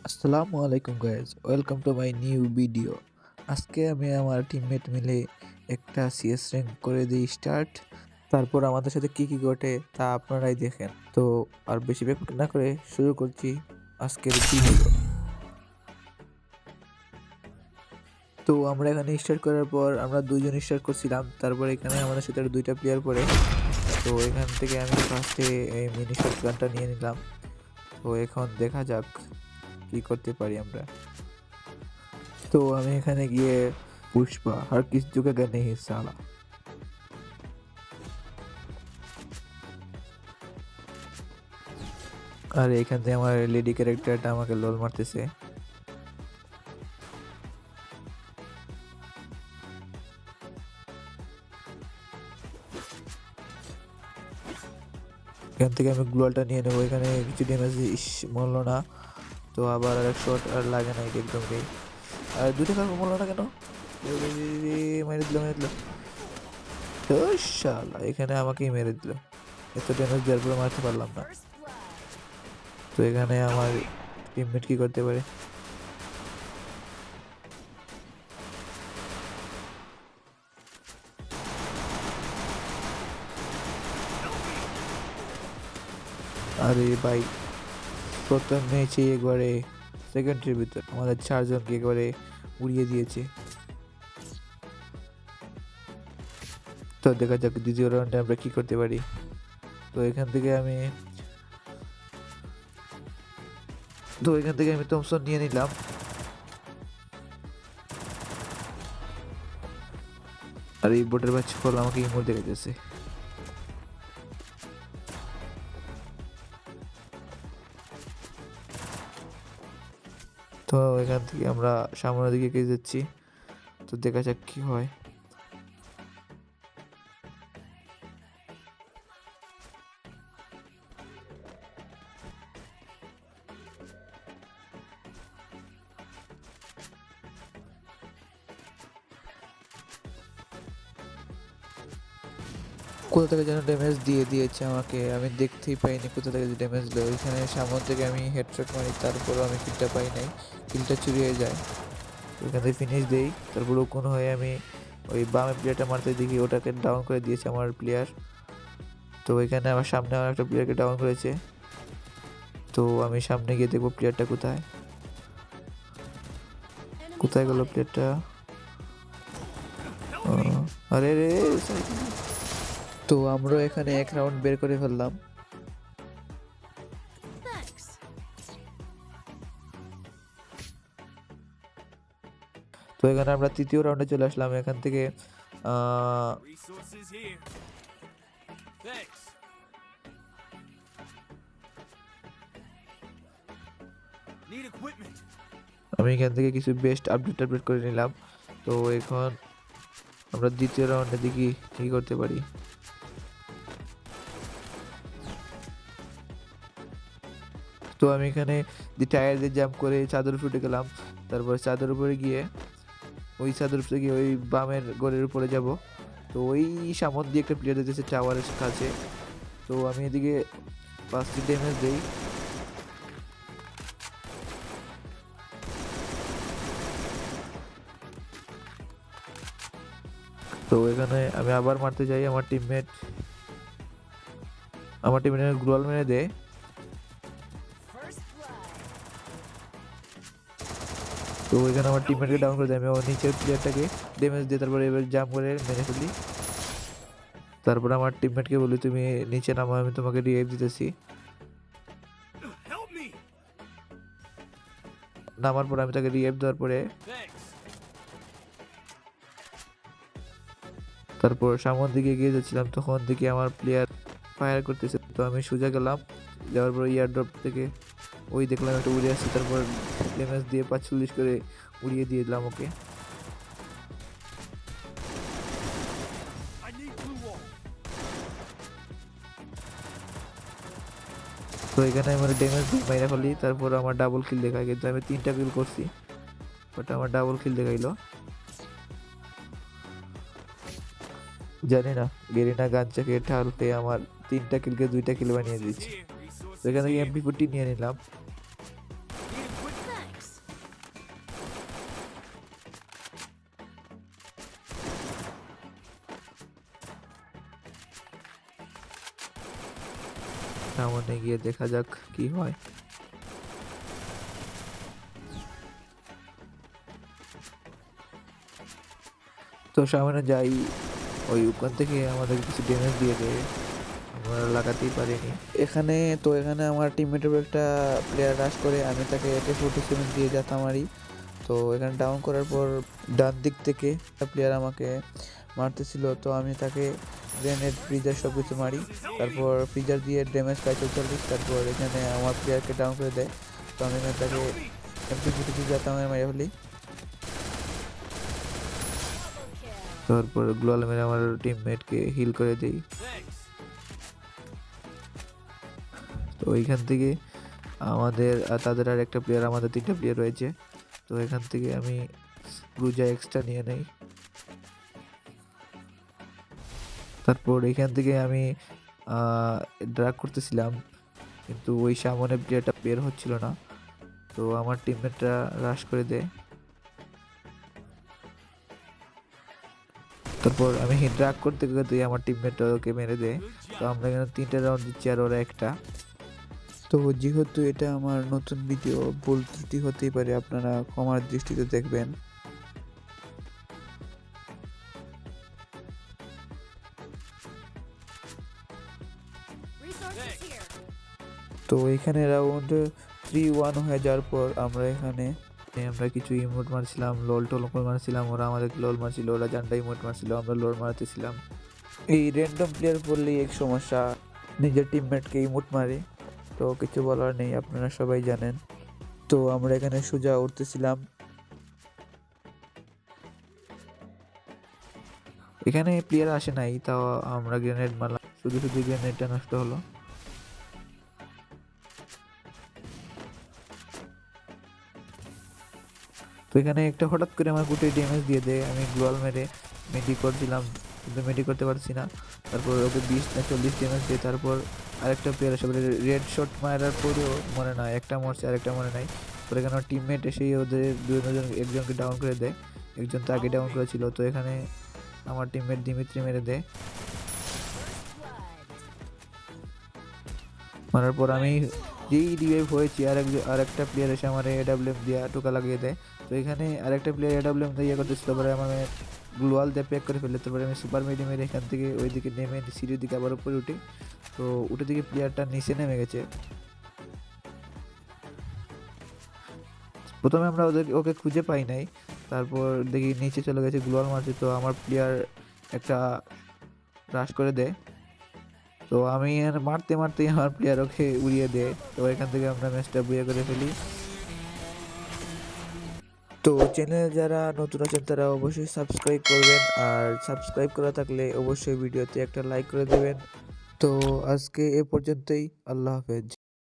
আসসালামু আলাইকুম guys, welcome to my new video. আজকে আমি আমার টিমমেট মিলে একটা সিএস র্যাঙ্ক করে দিই স্টার্ট। তারপর আমাদের সাথে কি কি ঘটে তা আপনারাই দেখেন। তো আর বেশি ব্যাক না করে শুরু করছি আজকের ভিডিও। তো আমরা এখানে স্টার্ট করার পর আমরা দুইজন স্টার্ট করছিলাম। তারপর এখানে আমাদের সাথে দুইটা প্লেয়ার পড়ে। তো এখান থেকে আমি ফার্স্টে এই মিনি শট গানটা নিয়ে নিলাম। তো এখন দেখা যাক কি করতে পারি আমরা। তো আমি এখানে গিয়ে पुष्पा हर किस झुकेगा नहीं साला। আর এখান থেকে আমার লেডি ক্যারেক্টারটা আমাকে লোল মারতেছে। এখান থেকে আমি গ্লোয়ালটা নিয়ে নেবো। এখানে কিছু ড্যামেজ মরলো না। তো আবার আরেক শট আর লাগে না, এটা একদম নেই। আর দুটো কারণ মরলো না কেন? মেরে দিল মেরে দিল। তো শালা এখানে আমাকেই মেরে দিল। এত ড্যামেজ দেওয়ার পরে মারতে পারলাম না। তো এখানে আমার টিমমেট কি করতে পারে? আরে ভাই, প্রথম ম্যাচে একবারে সেকেন্ডের ভিতর আমাদের চারজনকে একবারে উড়িয়ে দিয়েছে। তো দেখা যাক দ্বিতীয় রাউন্ডে আমরা কি করতে পারি। তো এখান থেকে আমি থমসন নিয়ে নিলাম। আর এই বোটের বাচ্চা ফল আমাকে ইমোট দেখাইতেছে। তো এখান থেকে আমরা সামনের দিকে এগিয়ে যাচ্ছি। তো দেখা যাক কি হয়। কোথা থেকে যেন ড্যামেজ দিয়ে দিয়েছে আমাকে, আমি দেখতেই পাইনি কোথা থেকে ড্যামেজ দিল। ওইখানে সামনে থেকে আমি হেডশট মারি, তারপর আমি কিলটা পাই নাই, কিলটা চুরি হয়ে যায়। ওইখান থেকে ফিনিশ দেই। তারপর কোন হয়ে আমি ওই বামে প্লেয়ারটা মারতে দেখি ওটাকে ডাউন করে দিয়েছে আমার প্লেয়ার। তো ওইখানে আমার সামনে আমার একটা প্লেয়ারকে ডাউন করেছে। তো আমি সামনে গিয়ে দেখবো প্লেয়ারটা কোথায় কোথায় গেল প্লেয়ারটা। আরে রে, তো আমরা এখানে এক রাউন্ড বের করে ফেললাম। তো এখানে আমরা তৃতীয় রাউন্ডে চলে আসলাম। এখান থেকে আমি এখান থেকে কিছু বেস্ট আপডেট করে নিলাম। তো এখন আমরা দ্বিতীয় রাউন্ডে দেখি কি করতে পারি। তো আমি এখানে টায়ার দিয়ে জাম্প করে চাদর উপরে গেলাম। তারপর চাদর উপরে গিয়ে ওই বামের গোলের উপরে যাব। তো ওই সামনে দিয়ে একটা প্লেয়ার দিতেছে টাওয়ারের কাছে। তো আমি এদিকে 5টি ড্যামেজ দেই। তো এখানে আমি আবার মারতে যাই, আমার টিমমেট গ্লোয়াল মেরে দেয়। তো এখানে আমার টিমমেটকে ডাউন করে দেয়। আমি নিচের প্লেয়ারটাকে ড্যামেজ দিয়ে তারপরে এবার জাম্প করে মেরে ফেলি। তারপর আমার টিমমেটকে বলি তুমি নিচে নামো, আমি তোমাকে রিভাইভ দিতেছি। নামার পর আমি তাকে রিভাইভ দেওয়ার পরে তারপর সামনের দিকে এগিয়ে যাচ্ছিলাম, তখন দেখি আমার প্লেয়ার ফায়ার করতেছে। তো আমি সোজা গেলাম, যাওয়ার পর ইয়ার ড্রপ থেকে ওই দেখলাম একটা উড়ে আসছে। তারপর ড্যামেজ দিয়ে 45 করে উড়িয়ে দিয়ে দিলাম ওকে। তো এখানে আমার ড্যামেজ দিয়ে মাইরা ফেলি। তারপর আমার ডাবল কিল দেখায়, কিন্তু আমি 3টা কিল করছি, বাট আমার ডাবল কিল দেখাইলো। জানি না গেরিনা গাঞ্চাকে ঠাল পেয়ে আমার 3টা কিলকে 2টা কিল বানিয়ে দিচ্ছে। তো এখান থেকে MP40 নিয়ে নিলাম। সামনে গিয়ে দেখা যাক কি হয়। তো সামনে যাই, ওখান থেকে আমাদের কিছু ড্যামেজ দিয়ে দেয়, আমরা লাগাতেই পারিনি। এখানে আমার টিমমেটের উপর একটা প্লেয়ার রাশ করে, আমি তাকে AK-47 দিয়ে যাতা মারি। তো এখানে ডাউন করার পর ডান দিক থেকে একটা প্লেয়ার আমাকে মারতেছিল, তো আমি তাকে গ্রেনেড ফ্রিজার সব কিছু মারি। তারপর ফ্রিজার দিয়ে ড্যামেজ পাই 44। তারপর এখানে আমার প্লেয়ারকে ডাউন করে দেয়, তো আমি এখানে তাকে MP-40 দিয়ে যাতা মেরে ফেলি। তারপর গ্লোয়াল মেরে আমার টিমমেটকে হিল করে দিই। তো এইখান থেকে তাদের আর একটা প্লেয়ার, আমাদের 3টা প্লেয়ার রয়েছে। তো এখান থেকে আমি গ্রুজা এক্সট্রা নিয়ে নেই। তারপর এখান থেকে আমি ড্রাগ করতেছিলাম, কিন্তু ওই সামনে প্লেয়ারটা বের হচ্ছিল না, তো আমার টিমমেটরা রাশ করে দেয়। তারপর আমি ড্রাগ করতে করতে আমার টিমমেটটা ওকে মেরে দেয়। তো আমরা এখানে 3টা রাউন্ড দিচ্ছি আর ওরা একটা। তো যেহেতু এটা আমার নতুন ভিডিও, ভুল ত্রুটি হতেই পারে, আপনারা ক্ষমার দৃষ্টিতে দেখবেন। তো এখানে রাউন্ড 3-1 হয়ে যাওয়ার পর আমরা কিছু ইমোট মারছিলাম, লোল টোল মারছিলাম, ওরা আমাদের লোল মারছিল, ওরা জান্ডা ইমোট মারছিল, আমরা লোল মারতেছিলাম। এই র্যান্ডম প্লেয়ার পড়লেই এক সমস্যা, নিজের টিমমেটকে ইমোট মারে, তো কিছু বলার নেই, আপনারা সবাই জানেন। তো আমরা এখানে সোজা উঠতেছিলাম, এখানে প্লেয়ার আসে নাই, তাও আমরা গ্রেনেড মারলাম, শুধু শুধু গ্রেনেডটা নষ্ট হলো। তো এখানে একটা হঠাৎ করে আমার গুটে ড্যামেজ দিয়ে দেয়, আমি গ্লোয়াল মেরে মেডি করছিলাম, কিন্তু মেডি করতে পারছি না। তারপর ওকে 20 না 40 ড্যামেজ দিয়ে, তারপর আরেকটা প্লেয়ার এসে রেড শট মারার পরেও মরে না, একটা মরছে আরেকটা মরে নাই। পরে এখানে আমার টিমমেট এসেই ওদের দুজন একজনকে ডাউন করে দেয়, একজন তো আগে ডাউন করেছিল। তো এখানে আমার টিমমেট দিমিত্রি মেরে দেয়, মারার পর আমি যেই রিভাইভ হয়েছি আরেকটা প্লেয়ার এসে আমার AWM দিয়ে টোকা লাগিয়ে দেয়। তো এখানে আরেকটা প্লেয়ার AWM দিয়ে ইয়ে করতেছিল, পরে আমার গ্লোয়াল দিয়ে প্যাক করে ফেলে। তারপরে আমি সুপার মেডি মেরে এখান থেকে ওইদিকে নেমে সিঁড়ির দিকে আবার উপরে উঠি। তো উঠে দিকে প্লেয়ারটা নিচে নেমে গেছে। প্রথমে আমরা ওকে খুঁজে পাই নাই, তারপর দেখি নিচে চলে গেছে, গ্লোয়াল মারছে। তো আমার প্লেয়ার একটা রাশ করে দেয়, তো আমি মারতে মারতেই আমার প্লেয়ার ওকে উড়িয়ে দেয়। তো এখান থেকে আমরা ম্যাচটা বুয়ে করে ফেলি। তো চ্যানেলে যারা নতুন আছেন তারা অবশ্যই সাবস্ক্রাইব করবেন, আর সাবস্ক্রাইব করা থাকলে অবশ্যই ভিডিওতে একটা লাইক করে দেবেন। তো আজকে এ পর্যন্তই, আল্লাহ হাফেজ।